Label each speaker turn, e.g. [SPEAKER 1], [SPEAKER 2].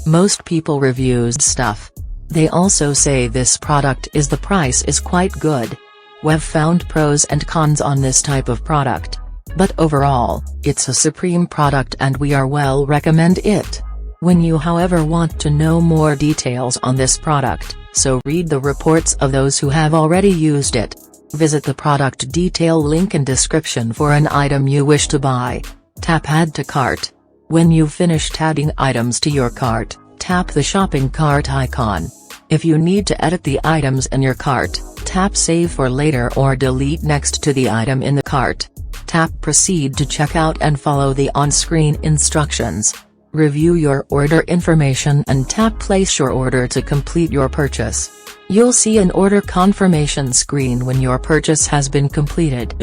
[SPEAKER 1] Most people reviews stuff. They also say this product is the price is quite good. We've found pros and cons on this type of product. But overall, it's a supreme product and we are well recommend it. When you however want to know more details on this product, so read the reports of those who have already used it. Visit the product detail link in description for an item you wish to buy. Tap Add to Cart. When you've finished adding items to your cart, tap the shopping cart icon. If you need to edit the items in your cart, tap Save for later or delete next to the item in the cart. Tap Proceed to checkout and follow the on-screen instructions. Review your order information and tap Place your order to complete your purchase. You'll see an order confirmation screen when your purchase has been completed.